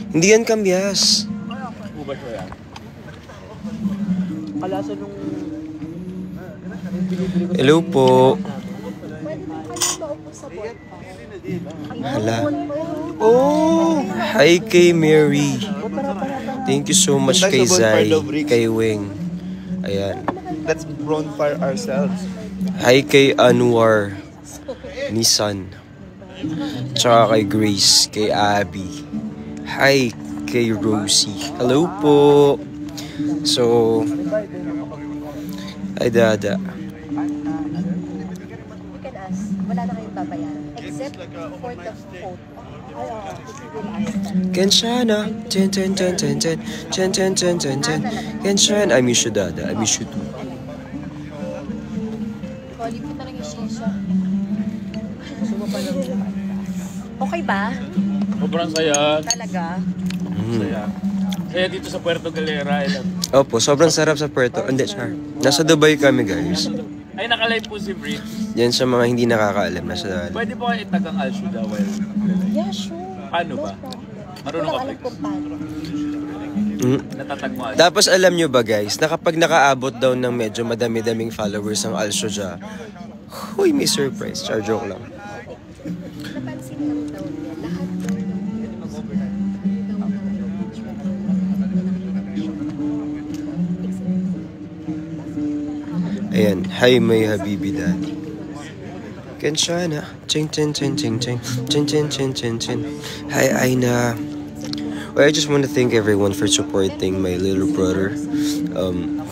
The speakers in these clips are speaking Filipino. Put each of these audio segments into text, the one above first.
Hindi yan kamyas. Uba siya yan. Kalasa nung... Hello po. Pwede ba kayo maupo sa board? Hala. Oh, hi kay Mary. Thank you so much kay Zai, kay Wing. Ayan. Let's bonfire ourselves. Hi kay Anwar, Nissan. Tsaka kay Grace, kay Abby. Hi kay Rosie. Hello po. So, ay dada. You can ask. Wala na kayong babayaran. Except for the phone. Kenshana. Ten, ten, ten, ten, ten. Ten, ten, ten, ten, ten. Kenshana. I miss you, dada. I miss you too. Calling ko na lang yung shisha. Okay ba? Sobrang saya. Talaga? Saya. Saya dito sa Puerto Galera. Opo, sobrang sarap sa Puerto. Hindi, char. Nasa Dubai kami, guys. Ay, nakalive po si Brit. Yan sa mga hindi nakakaalam. Nasa... Pwede po kayo itagang Al-Shuda while... Yeah, sure. Paano ba? Marunong ka, Alam Flex? kung paano. Natatag mo Tapos alam nyo ba, guys, na kapag nakaabot daw ng medyo madami-daming followers ang Al-Shuda, huy, may surprise. Char, joke lang. Napansin lang daw niya. Lahat daw Ayan, hi may habibi daddy. Kenshana. Ching, ching, ching, ching, ching. Ching, ching, ching, ching, ching. Hi, Aina. Well, I just want to thank everyone for supporting my little brother. I'm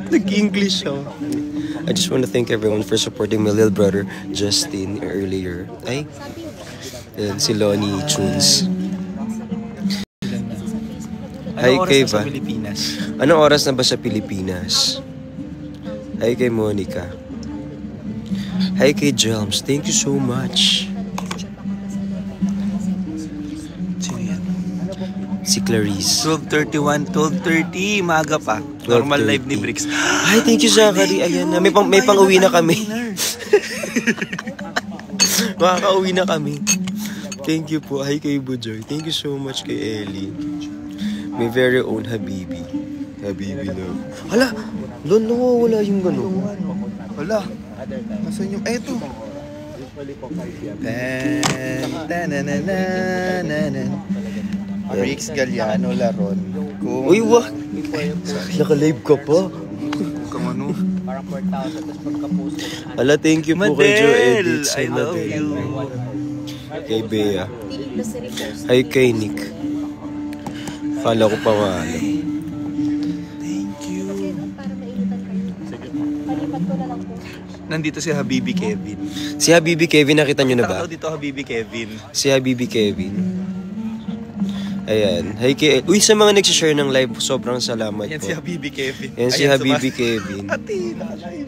nag-English ako. I just want to thank everyone for supporting my little brother, Justin, earlier. Ay, and si Lonnie Tunes. Hi, kay ba? Anong oras na ba sa Pilipinas? Hi kay Monica. Hi kay Jelms. Thank you so much. Sino yan? Si Clarice. 12:31, 12:30, maaga pa. Normal live ni Bricks. Hi, thank you Zachary. Ayan na. May pang-uwi na kami. Makaka-uwi na kami. Thank you po. Hi kay Bujoy. Thank you so much kay Ellie. My very own Habibi. Habibi love. Hala! Doon nawawala yung gano'n. Wala. Nasaan yung... Eto. Bricks Galliano Laron. Uy, wah! Naka-live ka pa. Kung ano. Parang 4,000 tapos pagka-post ko. Hala, thank you po kay Joe Edits. I love you. Kay Bea. Hi kay Nick. Kala ko pa nga alam. Nandito si Habibi Kevin. Si Habibi Kevin, nakita nyo na ba? Dito Habibi Kevin. Si Habibi Kevin. Ayan. Hi kay... Uy, sa mga nagsishare ng live, sobrang salamat Yan po. si Habibi Kevin. Yan si Habibi Kevin. Ati, naka-live.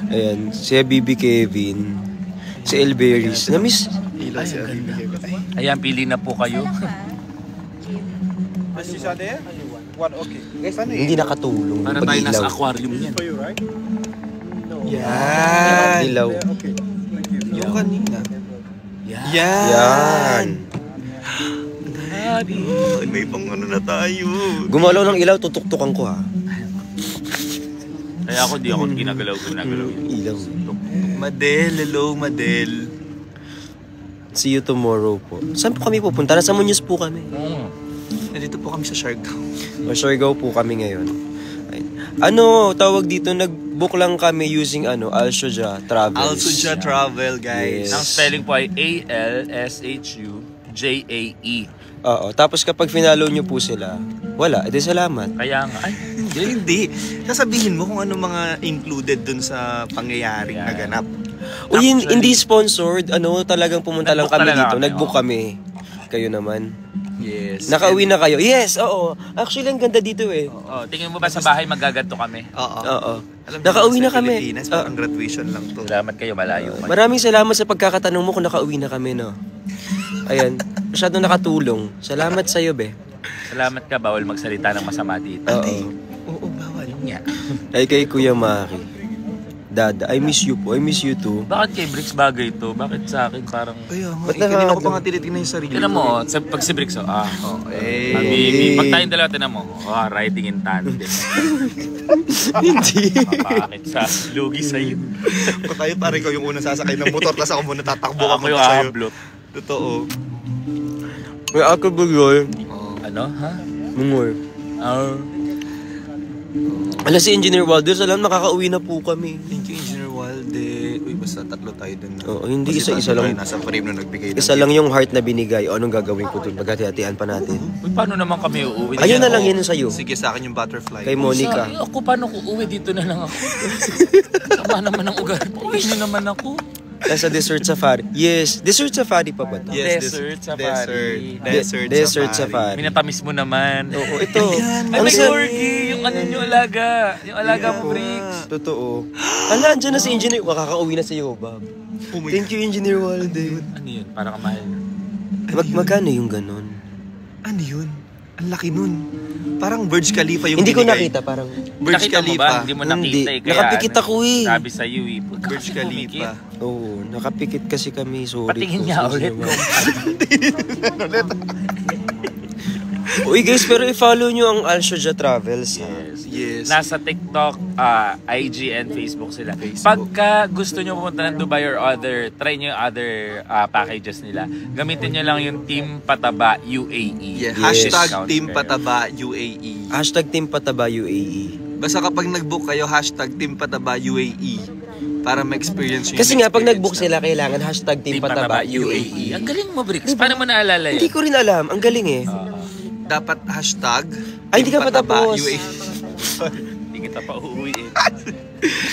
Ayan. Si Habibi Kevin. Si Elberis. Na-miss? Ilaw si Habibi Kevin. Ayan, pili na po kayo. Hindi nakatulong. Para tayo nasa aquarium yan. Yan. Ilaw. Yung kanina. Yan. Ay, may pang ano na tayo. Gumalaw ng ilaw, tutuktukan ko ha. Kaya ako, di ako ginagalaw. Ilaw. Madel, hello Madel. See you tomorrow po. Saan po kami pupunta? Nasa Muñoz po kami. Nandito po kami sa Siargao. Siargao po kami ngayon. Ayun. Ano, tawag dito, nag-book lang kami using Al-Shuda Travels. Al-Shuda Travel, guys. Yes. Ang spelling po ay ALSHUJAE. Oo, tapos kapag finalo nyo po sila, wala, edi salamat. Kaya nga, ay, Hindi. Sasabihin mo kung ano mga included dun sa pangyayaring naganap. O hindi sponsored, talagang pumunta lang Nag-book kami talaga dito, kami, nag-book oo. kami. Kayo naman. Yes. Nakauwi na kayo. Yes, oo. Actually, ang ganda dito eh. oh, tingin mo ba sa bahay magaganto kami? Oo. Oo. Alam mo, Nakauwi sa na kami. Pilipinas, parang graduation lang to. Salamat kayo, malayo. Maraming salamat sa pagkakatanong mo kung nakauwi na kami, no? Ayan, masyadong nakatulong. Salamat sa'yo, be. Salamat ka, bawal magsalita ng masama dito. Oo. Oo, bawal. Nga. Ay kay Kuya Maki. Dada, I miss you po. I miss you too. Bakit kay Bricks bagay to? Bakit sa akin parang... Kaya nga, Ba't kanina ko nakakadam- pa nga tinitingnan yung sarili. Tinan mo, pag si Bricks, baby, pag tayong dalawa, tinan mo, riding in tandem. Hindi. Bakit sa lugi sa'yo? Tayo pare ko yung unang sasakay ng motor, tapos ako muna tatakbo Ako yung ahablot. Totoo. May ako bugoy. Ano, ha? Mungoy. Ala si Engineer Walder, salam makakauwi na po kami. Thank you, Engineer Walde. Uy, basta tatlo tayo dun. Oo, hindi Kasi isa-isa tatlo lang. tayo nasa frame na nagbigay. Isa lang yung heart na binigay. O anong gagawin ko dun? Maghati-hatian pa natin. Uy, paano naman kami uuwi? Ayun na lang yun sa'yo. Sige, sa akin yung butterfly. Kay Monica. Ako, paano ko uuwi? Dito na lang ako. Tama naman ang ugali. Uwi niyo naman ako. Nasa Desert Safari. Yes, Desert Safari pa ba ito? Yes, Desert Safari. Desert Safari. Minatamis mo naman. Oo, ito. Ay, may corgi! Yung ano yung alaga. Yung alaga mo, Bricks. Totoo. Ala, andyan na si Engineer. Makakauwi na sa'yo, Bob. Oh my Thank you, Engineer Walde. Ano yun? Para kamahal. Magkano yung ganun? Ano yun? Ang laki nun. Parang Burj Khalifa yung Hindi ko binigay. nakita, parang... Burj Nakita mo ba? Khalifa. Hindi mo Hindi. nakita eh. Kaya Nakapikit ako eh. Sabi sa iyo eh. Burj Khalifa. Oo, nakapikit kasi kami. Sorry. Patingin po. niya Sorry ulit. naman. Uy guys, pero i-follow nyo ang Alshoja Travels. Ha? Yes. Nasa TikTok, IG, and Facebook sila. Facebook. Pagka gusto nyo pumunta ng Dubai or try nyo yung other packages nila, gamitin nyo lang yung Team Pataba UAE. Yeah. Yes. Hashtag Discount Team kayo. Pataba UAE. Hashtag Team Pataba UAE. Basta kapag nag-book kayo, hashtag Team Pataba UAE. Para ma-experience nyo Kasi yung nga, pag experience nag-book na. sila, kailangan hashtag Team Pataba UAE. Ang galing mo, Bricks. Paano mo naalala Hindi yun? ko rin alam. Ang galing eh. Dapat hashtag Ay, hindi Team ka pa Pataba tapos. UAE. Hindi kita pa uuwiin.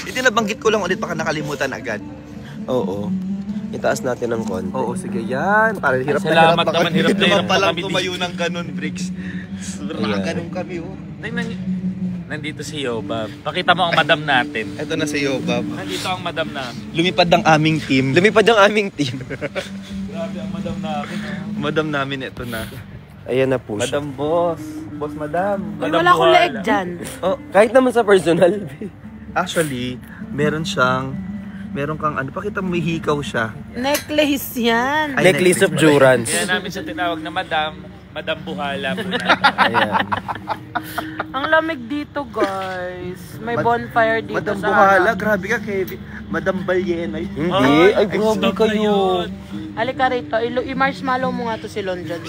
Ito nabanggit ko lang ulit, baka nakalimutan agad. Oo. Itaas natin ng konti. Oo, sige yan. Para hirap Salamat naman, hirap na hirap pa na lang kami tumayo ng ganun, Bricks. Ayan. Ganun kami, oh. Nandito si Yobab. Pakita mo ang madam natin. Ito na si Yobab. Nandito ang madam namin. Lumipad ang aming team. Lumipad ang aming team. Grabe ang madam namin. Madam namin, ito na. Ayan na po siya. Madam boss. Boss madam. Uy, wala akong leeg dyan. Oh, Kahit naman sa personal. actually, meron kang ano, pakita mo may hikaw siya. Necklace yan. Ay, Necklace of pala. Durance. Kaya namin siya tinawag na Madam Buhala po natin. Ayan. Ang lamig dito, guys. May bonfire dito Madam sa Buhala, harap. grabe ka, Kevin. Madam Balyena. Hindi. Ay, grabe stop na kayo. yun. Halika rito. I-marshmallow mo nga to si Lon dyan.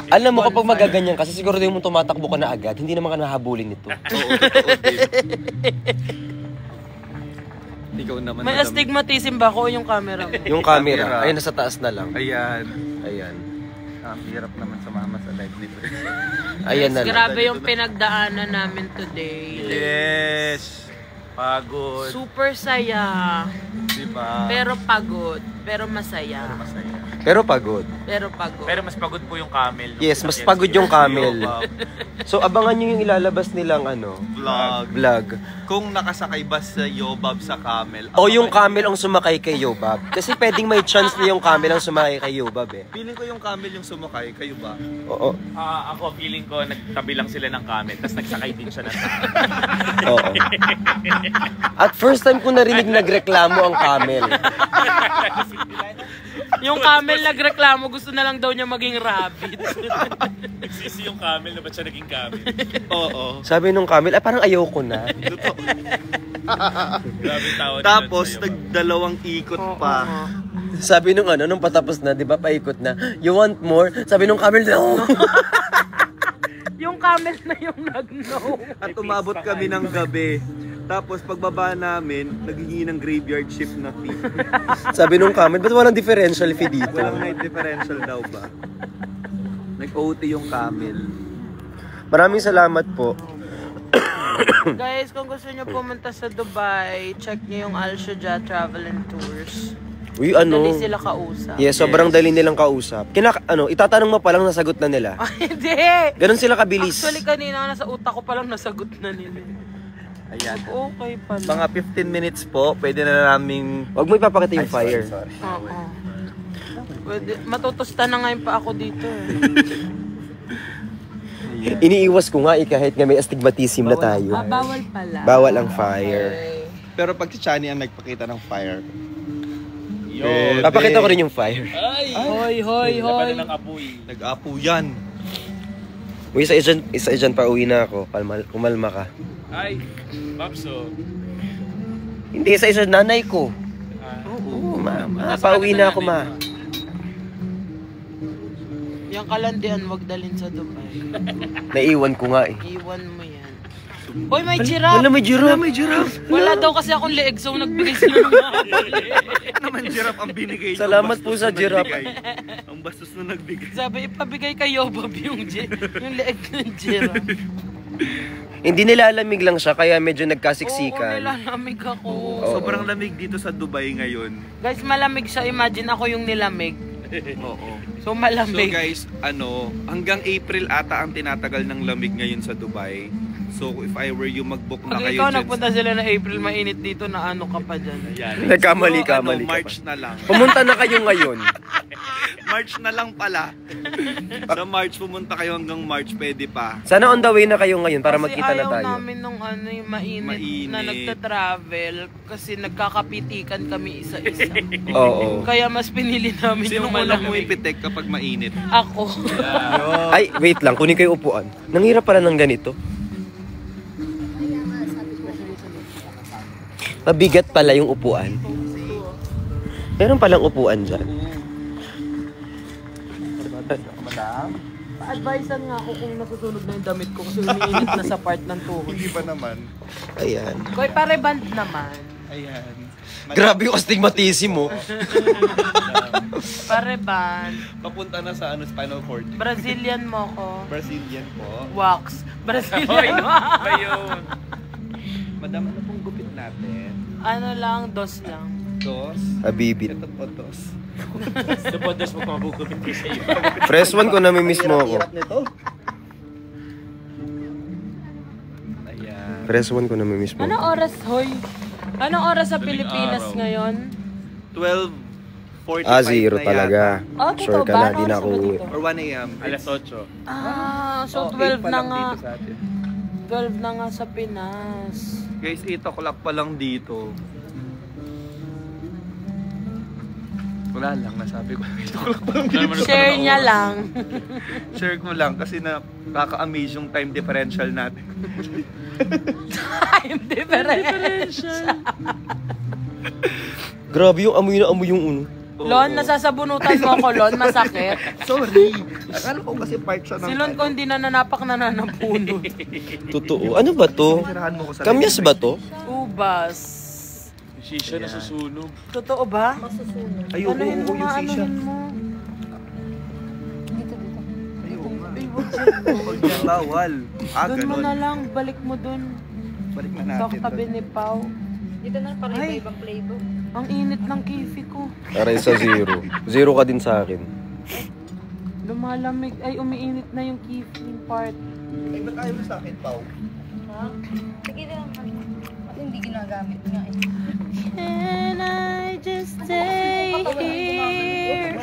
Alam mo kapag magaganyan kasi siguro din mo tumatakbo ka na agad, hindi naman ka nahabulin nito. Ikaw naman. May Madam. astigmatism ba ako o yung camera mo? Yung camera, ay nasa taas na lang. Ayan. Ayan. Ang hirap naman sumama sa live nito. Ayan na lang. Grabe yung pinagdaanan namin today. Yes. Pagod. Super saya. Diba? Pero pagod. Pero masaya. Pero pagod. Pero pagod. Pero mas pagod po yung camel. Yes, mas pagod yung camel. So abangan nyo yung ilalabas nilang vlog. Kung nakasakay ba sa Yobab sa camel. O yung camel ang sumakay kay Yobab. Kasi pwedeng may chance na yung camel ang sumakay kay Yobab eh. Feeling ko yung camel yung sumakay. Kayo ba? Oo. Ako, feeling ko, nagtabi lang sila ng camel, tapos nagsakay din siya ng Oo. At first time ko narinig nagreklamo ang camel. Yung camel nagreklamo, gusto na lang daw niya maging rabbit. Nagsisi yung camel na ba't siya naging camel? Oo. Sabi nung camel, parang ayaw ko na. Grabe yung tawa ni Tapos Lon sa'yo. nagdalawang ikot pa. Sabi nung nung patapos na, di ba, paikot na, you want more? Sabi nung camel, no. Yung camel na yung nag-no. At umabot kami ng gabi. Tapos pagbaba namin, naghihingi ng graveyard shift na fee. Sabi nung camel, ba't walang differential fee dito? Walang night differential daw ba? Nag-OT yung camel. Maraming salamat po. Guys, kung gusto niyo pumunta sa Dubai, check niyo yung Alshoja Travel and Tours. Uy, ano? Dali sila kausap. Yes, sobrang dali nilang kausap. Itatanong mo pa lang, nasagot na nila. Ay, hindi! Ganon sila kabilis. Actually, kanina nasa utak ko palang nasagot na nila. Ayan. Okay pala. Mga 15 minutes po, pwede na naming... Huwag mo ipapakita yung fire. Oo. Pwede, matutusta na ngayon pa ako dito eh. Iniiwas ko nga kahit nga may astigmatism na tayo. Bawal pala. Bawal ang fire. Okay. Pero pag si Chani ang nagpakita ng fire, Yun. Papakita ko rin yung fire. Ay! Hoy, hoy, hoy. Labanan ng apoy. nag-apo yan. Uy, isa dyan pa uwi na ako. Kumalma ka. Ay! Papso. Hindi, isa nanay ko. Oo, ma. Pauwi na ako, ma. Yung kalandian, wag dalhin sa Dubai. Naiwan ko nga eh. Iwan mo yan. Hoy, may giraffe! Wala, may giraffe. Wala daw kasi akong leeg, so nagbigay sila ng mga Naman giraffe ang binigay. Salamat Ang po bastos sa na giraffe. nagbigay. Ang bastos na nagbigay. Sabi, ipabigay kayo, Bob, yung leeg ng giraffe. Hindi nilalamig lang siya, kaya medyo Oo, nagkasiksikan. nilalamig ako. Sobrang lamig dito sa Dubai ngayon. Guys, malamig siya. Imagine ako yung nilamig. Oo. So, So malamig. guys, hanggang April ata ang tinatagal ng lamig ngayon sa Dubai. So if I were you, mag-book na Pag kayo ikaw dyan. nagpunta sila na April, mainit dito na ano ka pa dyan. Ayan. Nagkamali ka, Siguro, mali ka March pa. na lang. Pumunta na kayo ngayon. March na lang pala. Sa March, pumunta kayo hanggang March, pwede pa. Sana on the way na kayo ngayon para Kasi magkita na ayaw tayo. namin nung ano, yung mainit, Mainit. na nagta-travel kasi nagkakapitikan kami isa-isa. Oo. Kaya mas pinili namin Sino yung unang malamig. umipitek kapag mainit? Ako. Ay, wait lang. Kunin ko yung upuan. Nanghirap pala ng ganito. Mabigat pala yung upuan. Meron palang upuan dyan. Pa-advisean nga ako kung nasusunog na yung damit ko kasi umiinit na sa part ng tuhod. Hindi pa naman. Ayan. Koy, pare-band naman. Ayan. Grabe yung astigmatism mo. Pare-band. Papunta na sa spinal cord. Brazilian mo ko. Brazilian po. Wax. Hoy! Brazilian mo. Ba yun? Madam, ano pong gupit natin? Ano lang, dos lang. Dos. Habibit. Ito po, dos. Supodos mo kumabugupit ko sa iyo. Fresh one ko namimiss mo ako. Nito. Ayan. Fresh one ko namimiss mo. Anong oras, hoy? Anong oras sa Madaling Pilipinas araw. ngayon? 12:45 Zero na talaga. Oh, totoo Sure ka ba? na, Ano di na oras ako ba uwi. dito? yata. Or 1 a.m. Alas 8. So 8 12 pa na lang nga. dito sa atin. 12 na nga sa Pinas. Guys, 8 o'clock pa lang dito. Wala lang, nasabi ko. 8 o'clock pa lang dito. Share niya lang. Share ko lang kasi nakaka-amaze yung time differential natin. Time differential. Grabe yung amoy na amoy yung uno. Lon, nasasabunutan mo ako, Lon. Masakit. Sorry. Akala ko kasi part siya ng... Si Lon ko hindi na nanapak na nanabunot. Totoo. Ano ba to? Sirahan mo ko sa... Kamyas ba to? Ubas. Shisha na susunog. Totoo ba? Ay, oo, Anuhin mo oo, yung nga, sisya. anuhin mo. Ay, oo nga. Ay, wag dyan. Huwag yan, bawal. Doon mo Ganun. na lang, balik mo doon. Balik na Sa natin. tabi ni Pao. Dito na parang Ay. ibang flavor. Ang init ng kifi ko. Aray sa zero. Zero ka din sa akin. Lumalamig. Ay, umiinit na yung kifi part. Ay, ba't ayaw mo sa akin, Pao? Ha? Sige lang. At hindi ginagamit nga eh. Can I just stay here?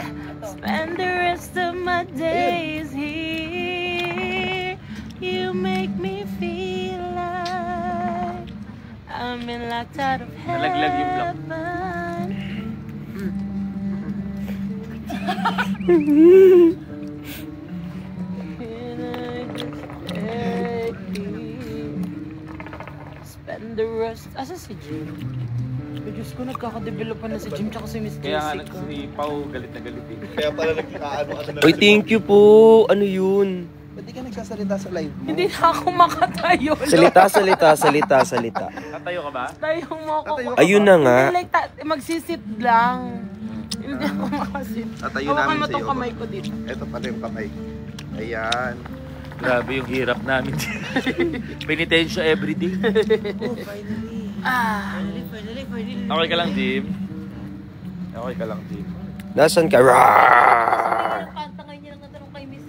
Spend the rest of my days here. You make me feel like I'm in locked out of Nalaglag yung block. heaven. Can I just stay here? Spend the rest... Asa si Jim? Ay, Diyos ko, nagkakadevelop pa na si Jim tsaka si Miss Kaya nga Jessica. si Pao galit na galit eh. Kaya pala nagkakaano ka na. Uy, thank you po. Ano yun? Ba't di ka nagsasalita sa live mo? Hindi na ako makatayo. Salita. Tatayo ka ba? Tayo mo ako. Tatayo ka Ayun na nga. Hindi, like, magsisit lang. Hindi ako makasit. Tatayo Hawakan namin mo sa'yo. tong kamay ko dito. Ito pala yung kamay. Ayan. Grabe yung hirap namin. Penitensya everyday. Finally. Okay ka lang, Jim? Okay ka lang, Jim. Nasaan ka? Rawr! Kanta ngayon niya lang natanong kay Miss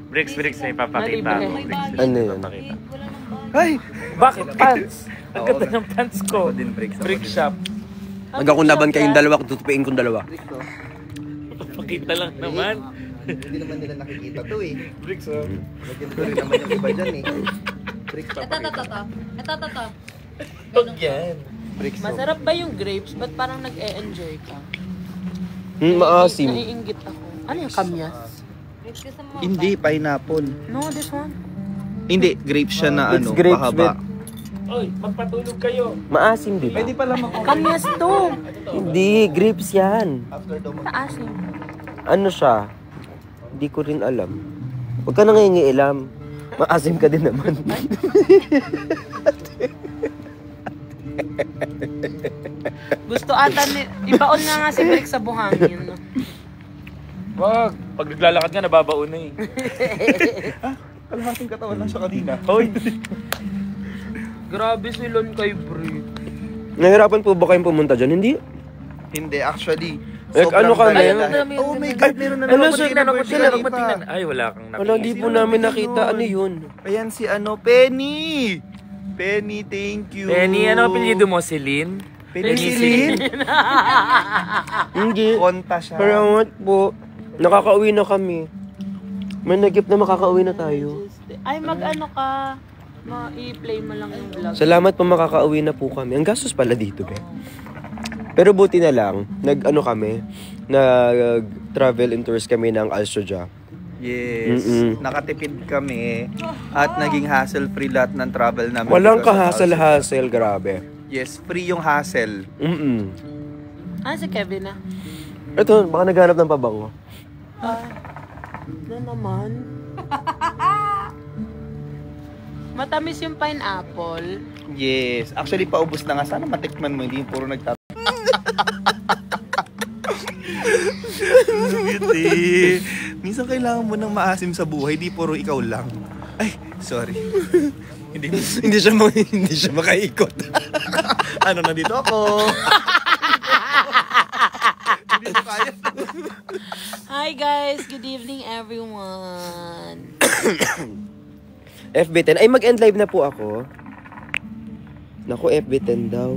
Bricks, may papakita Mali, ako. mali. Bricks, Ano yun? papakita. Wala nang bahay. Ay! Bakit pants? Ang Oo, ganda ng pants ko. din bricks. Brick shop. Pag akong laban kayong dalawa, tutupiin kong dalawa. Bricks, oh. Papakita lang naman. Hindi naman nila nakikita to eh. Bricks, oh. Lagyan ko rin naman yung iba dyan eh. Bricks pa Ito. Huwag yan. Bricks. Masarap ba yung grapes? Ba't parang nag-e-enjoy ka? Maasim. Naiinggit ako. Ano yung kamyas? Grapes ka sa mga Hindi, pineapple. No, this one. Hindi, grapes siya na It's grapes, pahaba. Oy, magpatulog kayo. Maasim, di ba? Pwede pala makuha. Kamyas to. Hindi, grapes yan. Maasim. Ano siya? Hindi ko rin alam. Huwag ka na nangingialam. Maasim ka din naman. Gusto ata ibaon na nga si Brick sa buhangin. No? Wag. Pag naglalakad nga, nababaon na eh. Kalahating katawan lang siya kanina. Hoy. Grabe silon kay Brick. Nahirapan po ba kayong pumunta dyan? Hindi. Hindi, actually. Like, ano kami? Oh my God, meron na Ano naman siya? tingnan mo Sila, sila. Tingnan. Ay, wala kang nakita. Wala, hindi po namin nakita. Ano yun? Ayan si Penny. Penny, thank you. Penny, ano apelyido mo? Celine? Penicillin? Hindi. Konta siya. Salamat po. Nakakauwi na kami. May nagip na makakauwi na tayo. Ay, mag-ano ka. Ma-i-play mo lang yung vlog. Salamat po, makakauwi na po kami. Ang gastos pala dito, be. Pero buti na lang, nag-travel and tours kami ng Alsoja. Yes. Mm-mm. Nakatipid kami at naging hassle-free lahat ng travel namin. Walang because of kahasal-hasel, grabe. Yes, free yung hassle. Ah, si Kevin na. Ito, baka naghanap ng pabango. Na naman. Matamis yung pineapple. Yes. Actually, paubos na nga. Sana matikman mo. Hindi yung puro nagtatapos. Beauty. Minsan kailangan mo ng maasim sa buhay. Di puro ikaw lang. Ay, sorry. Hindi siya makaikot. Ano, nandito ako. Hindi ko kaya. Hi guys, good evening everyone. FB10. Ay, mag-end live na po ako. Naku, FB10 daw.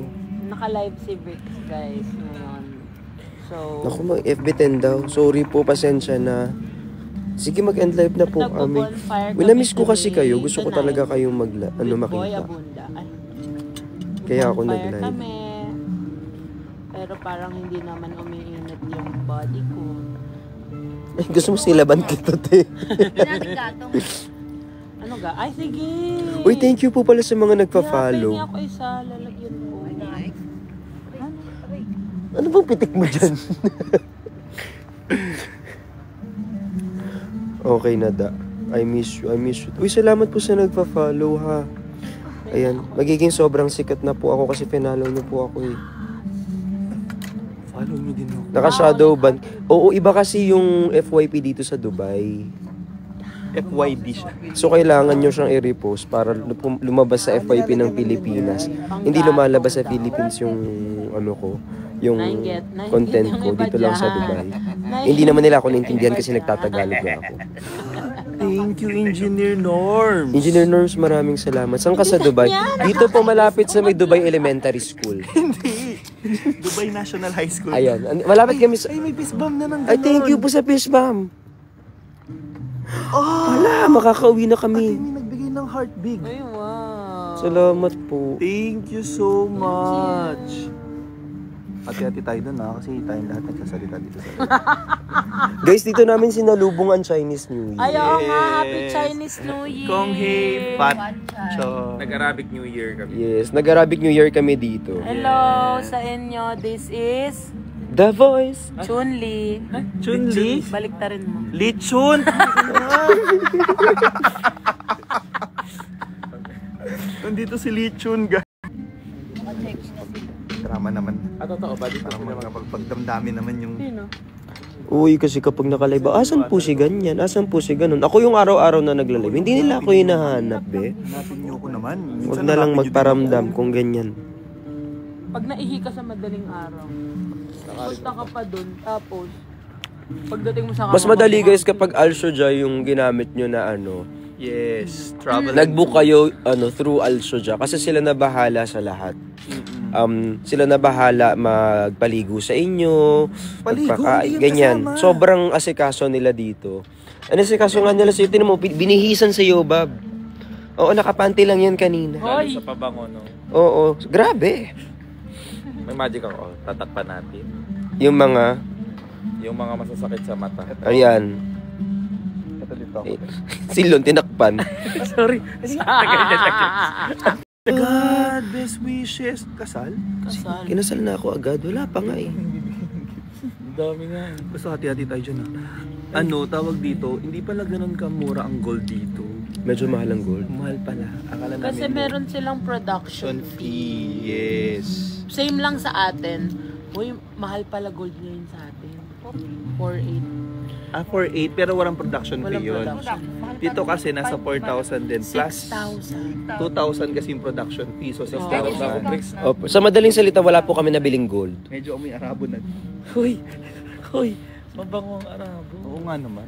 Naka-live si Bricks guys ngayon. So, Naku, mag-FB10 daw. Sorry po, pasensya na. Sige, mag-end live na po kami. nagbo-bonfire kami Winamiss ko kasi today, kayo. Gusto ko tonight, talaga kayong with Boy makita. Abunda. Ay, Kaya ako bonfire nag-live. kami. Pero parang hindi naman umiinit yung body ko. Ay, gusto mo silaban kita, te. nating gatong. Ano ga? Ay, sige. Uy, thank you po pala sa mga Yapin nagpa-follow. niya ako isa, lalagyan ko. Ano bang pitik mo dyan? Okay na da. I miss you. Uy, salamat po sa nagpa-follow, ha. Ayan, magiging sobrang sikat na po ako kasi pinalo niyo po ako, eh. Follow me din ako. Naka-shadow ban. Oo, iba kasi yung FYP dito sa Dubai. FYD siya. So, kailangan nyo siyang i-repost para lumabas sa FYP ng Pilipinas. Hindi lumalabas sa Philippines yung ano ko, yung content ko dito lang sa Dubai. Hindi naman nila ako naintindihan kasi nagtatagalog ako. Thank you, Engineer Norm. Engineer Norms, maraming salamat. Saan ka sa Dubai? Dito po malapit sa may Dubai Elementary School. Hindi. Dubai National High School. Ayan, malapit kami sa... Ay, may fist bump na ng Ay, thank you po sa fist bump. Wala, makakauwi na Ate, kami. may nagbigay ng heart big. Ay, wow. Salamat po. Thank you so much. Hati-hati tayo dun kasi tayong lahat nagsasalita dito sa Guys, dito namin sinalubong ang Chinese New Year. Ay, oo nga. Happy Chinese New Year. Kong hei, Pat Cho. Nag-Arabic New Year kami. Yes, nag-Arabic New Year kami dito. Hello sa inyo. This is The Voice. Chun-Li. Chun-Li? Baliktarin mo. Lichun! Nandito si Lichun, guys. Drama naman. Totoo ba? Dito Para magpagdamdamin naman yung... Uy, kasi kapag nakalive, asan po si ganyan? Asan po si ganun? Ako yung araw-araw na nagla-live. Hindi nila ako hinahanap, be. Hanapin niyo ko naman. Huwag na lang magparamdam kung ganyan. Pag naihi ka sa madaling araw, punta ka pa dun, tapos pagdating mo sa Mas madali guys kapag Alsoja yung ginamit nyo na ano. Yes, travel. Nag-book kayo through Alsoja kasi sila na bahala sa lahat. Sila na bahala magpaligo sa inyo, Paligo, hindi yun ganyan. kasama. Sobrang asikaso nila dito. Ano asikaso nga nila sa'yo? Tinan mo, binihisan sa'yo, Bob. Oo, nakapanty lang yan kanina. Lalo sa pabango, no? Oo, grabe. May magic ako. Tatakpan natin. Yung mga, Yung mga masasakit sa mata. ayan. Ito dito. Silon, tinakpan. Sorry. God, best wishes. Kasal? Kasal. Kinasal na ako agad. Wala pa nga eh. Ang dami nga. Basta hati-hati tayo dyan Ano, tawag dito, hindi pala ganun kamura ang gold dito. Medyo mahal ang gold. Mahal pala. Akala namin Kasi meron silang production fee. Yes. Same lang sa atin. Uy, mahal pala gold ngayon sa atin. 4,800. 4,800 pero walang production Walang fee yun. production. Dito kasi nasa 4,000 din plus 6,000. 2,000 kasi yung production fee. So 6,000. Opo. Sa madaling salita, wala po kami nabiling gold. Medyo umi Arabo na. Hoy. Mabango ang Arabo. Oo nga naman.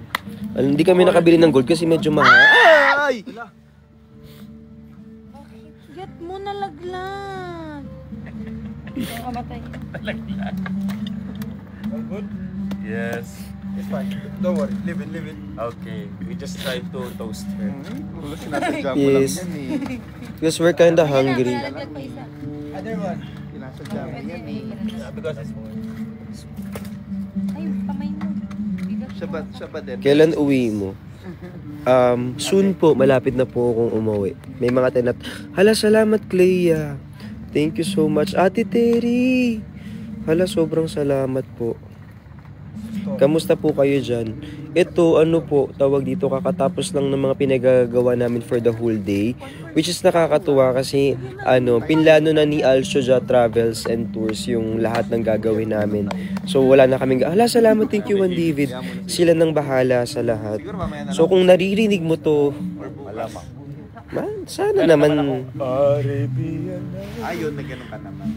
Hindi kami nakabili ng gold kasi medyo mahal. Ay! Get mo nalaglag. Yung kamatay. Yes. It's fine. Don't worry. Leave it. Okay. We just tried to toast her. Sinasadya mo Yes. lang yan eh. Because we're kinda hungry. Lalagyan pa isa. Other one. Sinasadya mo Pwede yan may eh. Because it's more. Ay, kamay mo. Bigat Siya ba din? Kailan uwi mo? Soon po, malapit na po akong umuwi. May mga Hala, salamat Clea. Thank you so much. Ate Terry. Hala, sobrang salamat po. Kamusta po kayo dyan? Ito, ano po, tawag dito, kakatapos lang ng mga pinagagawa namin for the whole day. Which is nakakatuwa kasi, pinlano na ni Alshoja Travels and Tours yung lahat ng gagawin namin. So, wala na kaming, salamat, thank you, Juan David. Sila nang bahala sa lahat. So, kung naririnig mo to, sana naman. Arabian. Ayun na ganun ka naman.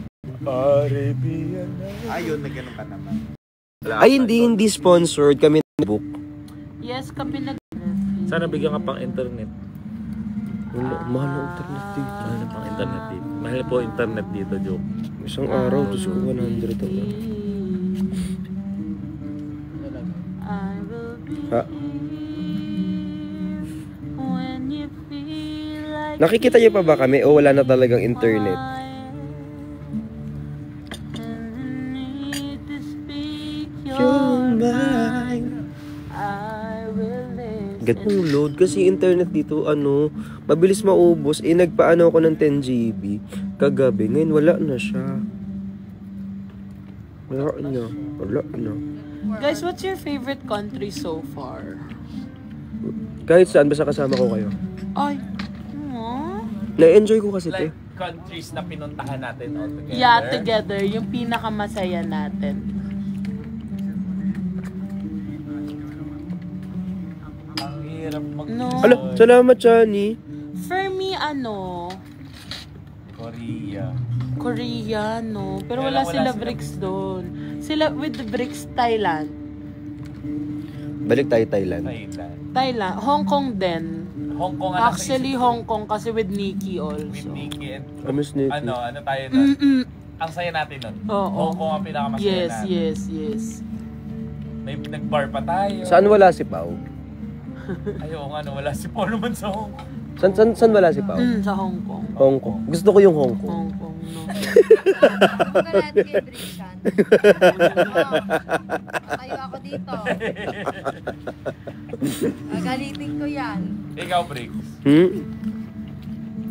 Arabian. Ayun na ganun ka naman. Ay, hindi sponsored. Kami book. Yes, kami nag... Sana bigyan ka pang internet. Wala, mahal ang internet dito. Mahal na pang internet dito. Mahal po internet dito, joke. Isang araw, Diyos ko, 100 ako. I will be Ha? when you feel like Nakikita niyo pa ba kami o wala na talagang internet? Gatong load kasi internet dito mabilis maubos. Nagpaano ako ng 10 GB kagabi. Ngayon wala na siya. Wala na. Guys, what's your favorite country so far? Kahit saan basta kasama ko kayo. Ay, Na-enjoy ko kasi Like to. countries na pinuntahan natin all together. yeah, together. Yung pinakamasaya natin. Ang hirap mag No. Ala, salamat, Chani. For me, Korea, no. Pero Wala wala sila sila. BRICS doon. Sila with the BRICS, Thailand. Balik tayo Thailand. Thailand. Hong Kong din. Hong Kong. Actually, Hong Kong kasi with Nikki also. With Nikki and Miss Nikki. ano tayo nun? Mm-mm. Ang saya natin nun. Oo. Hong Kong ang pinakamasaya natin. Yes. May nag-bar pa tayo. Saan wala si Pao? Ayaw nga, wala si Paul naman sa Hong Kong. Saan wala si Pao? Sa Hong Kong. Hong Kong. Gusto ko yung Hong Kong. Hong Kong, no. Huwag ka natin kay Brishan. Tayo ako dito. Gagalitin ko yan. Ikaw, Briggs.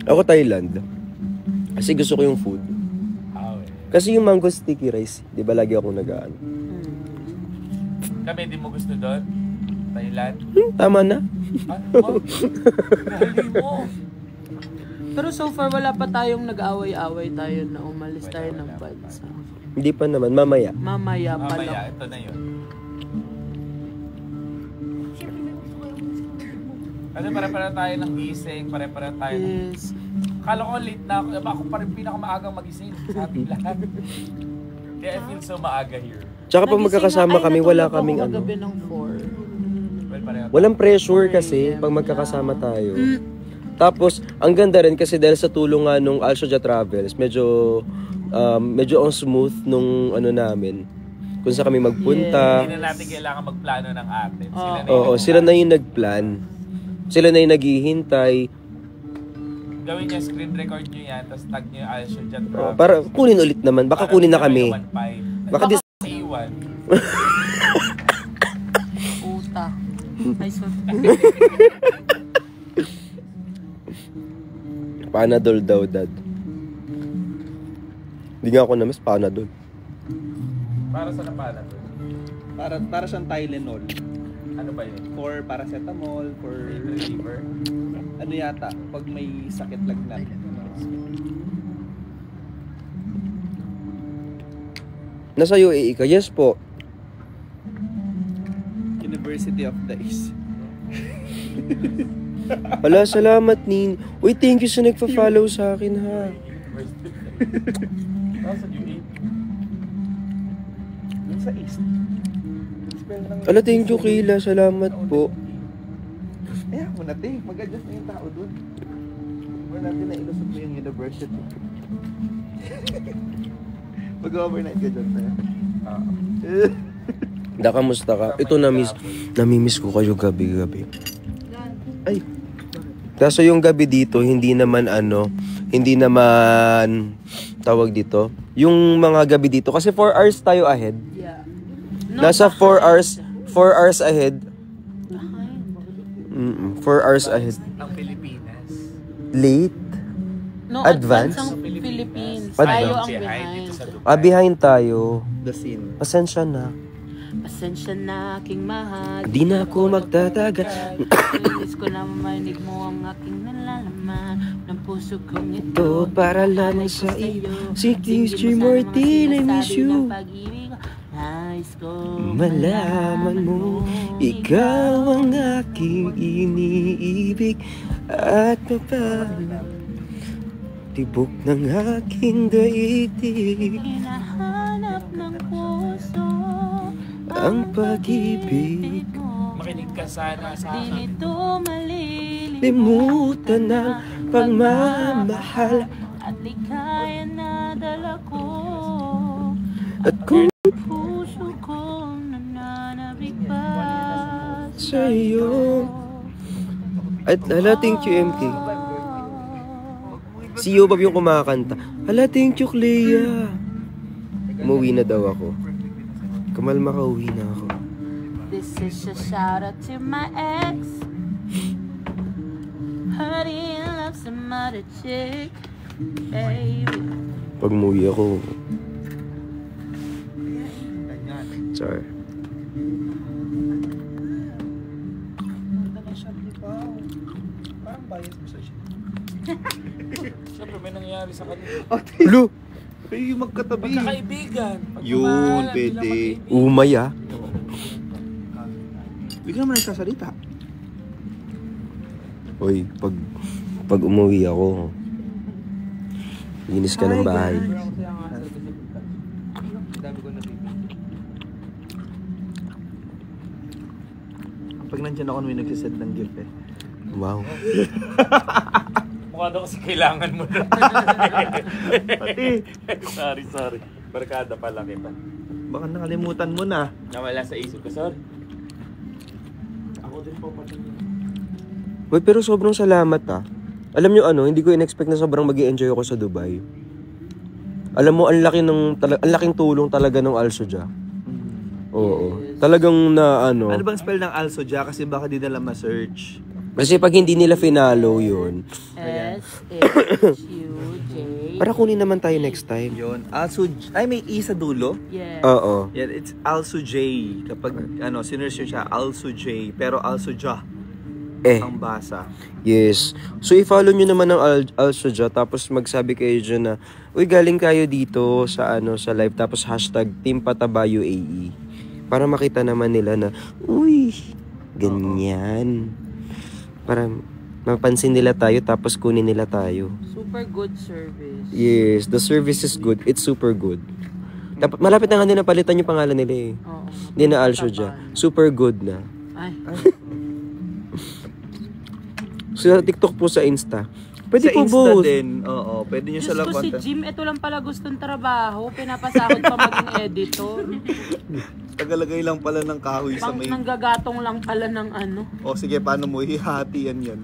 Ako Thailand. Kasi gusto ko yung food. Kasi yung mango sticky rice, di ba lagi ako nag-aano? Kami, di mo gusto doon? Thailand? Tama na. Ano? Dali mo. Pero so far, wala pa tayong nag-away-away tayo na umalis tayo ng bansa. Hindi pa naman, mamaya. Mamaya pa lang. Mamaya, ito na yun. Kasi pare-pare tayo ng gising, pare-pare tayo ng... Yes. Kala ko late na ako. Ako pa rin pinakamaagang magising sa ating lahat. Kaya I feel so maaga here. Tsaka pag magkakasama kami, wala kaming Kagabi ng 4. Well, pareho. Walang pressure kasi pag magkakasama tayo. Tapos, ang ganda rin kasi dahil sa tulong nga nung Alshoja Travels, medyo ang smooth nung namin. Kung saan kami magpunta. Hindi na natin kailangan magplano ng atin. Sila na yung nagplan. Sila na yung naghihintay. Gawin niya, screen record nyo yan, tapos tag nyo yung Alsho dyan. Oh, para kunin ulit naman. Baka kunin na kami. Baka dis... Iwan. Puta. Ay, sorry. Panadol daw, dad. Hindi nga ako namas Panadol. Para sa napala to? Para siyang Tylenol. Ano ba yun? For paracetamol, for Reliever? ano yata, pag may sakit lagnat. Nasa UAE ka? Yes po. University of the East. Wala, salamat, Nin. Uy, thank you sa nagpa-follow sa akin, ha. Nasa UAE. Yung sa East. Ala, thank you, Kayla. Salamat po. Eh, ako na, te. Mag-adjust na yung tao dun. Wala natin na ilusot mo yung university. Mag-overnight ka dyan, te. Da, kamusta ka? Ito, namimiss ko kayo gabi-gabi. Ay. Kaso yung gabi dito, hindi naman tawag dito. Yung mga gabi dito, kasi 4 hours tayo ahead. Yeah. Nasa 4 hours ahead. 4 hours ahead. Ang Pilipinas. Late? No, Advance? ang Philippines. Advance. Tayo ang Behind behind. dito sa Dubai. Behind tayo. The scene. Pasensya na. Pasensya na aking mahal. Di na ako magtatagal. Ilis ko na marinig mo ang aking nalalaman ng puso kong ito. Ito para lamang sa iyo. Si Christy Martin, I miss you. Nais ko Malaman mo, ikaw ang aking iniibig. At tibok ng aking daigdig. hinahanap ng puso Ang pag-ibig. Makinig ka sana sa Di akin. nito malilimutan Limutan ng pagmamahal. at likaya na dala ko. At kung Puso kong nananabig pa sa'yo. At hala, thank you, MK. Si Yobab yung kumakanta. Hala, thank you, Clea. Umuwi na daw ako. Kamalma ka, uwi na ako. This is a shout out to my ex. Heard he loves some other chick, baby. Pag umuwi ako. Sorry. Parang bias mo sa siya. Siyempre may nangyayari sa kanila. Lu! Pwede yung magkatabi. Magkakaibigan. Pag Yun, kumahan, pwede. hindi lang magkaibigan. Umay ah. Hindi ka naman nagsasalita. Uy, pag umuwi ako, linis ka ng bahay. Pag nandiyan ako, may nagsisend ng gift eh. Wow. Mukha daw kasi kailangan mo na. Pati. sorry. Barkada pala kita. Baka nakalimutan mo na. Nawala sa isip ko, sorry. Ako din po pati. Uy, pero sobrang salamat ah. Alam nyo ano, hindi ko in-expect na sobrang mag-i-enjoy ako sa Dubai. Alam mo, ang laking tulong talaga ng Alsoja. Oo. Talagang na ano. Ano bang spell ng Alsoja? Kasi baka di nila ma-search. Kasi pag hindi nila finalo yun, S-H-U-J. para kunin naman tayo next time. Yun. Ay, may E sa dulo? Yeah. Oo. Yeah, it's Alsoj. Kapag, sinerch siya, Alsoj. Pero Alsoja ang basa. Yes. So, i-follow nyo naman ang Alsoja, tapos magsabi kayo dyan na, uy, galing kayo dito sa sa live, tapos hashtag Team Pataba UAE. Para makita naman nila na, uy, ganyan. Para mapansin nila tayo, tapos kunin nila tayo. Super good service. Yes, the service is good. It's super good. Dapat, malapit na nga din na palitan yung pangalan nila eh. Oo. Hindi na Alsoja. Super good na. Ay. So, sa TikTok po, sa Insta. Pwede Sa po Insta both. din. Oo, pwede nyo Diyos siya lang ko, si content. Jim, ito lang pala gustong trabaho. Pinapasahod pa maging editor. Tagalagay lang pala ng kahoy sa Pang may... nanggagatong lang pala ng ano. O sige, paano mo ihahatian yan?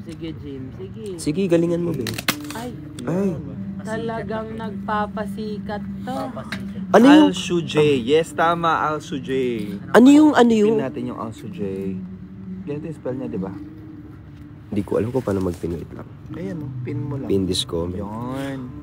Sige, Jim. Sige. Sige, galingan mo, babe. Ay, Ay. talagang nagpapasikat to. Ano yung, Alsu J. Yes, tama, Alsu J. ano yung, Pin natin yung Alsu J. Ganito yung spell niya, di ba? Hindi ko alam kung paano mag-pin. Wait lang. Ayan, no? Pin mo lang. Pin this comment. Yun.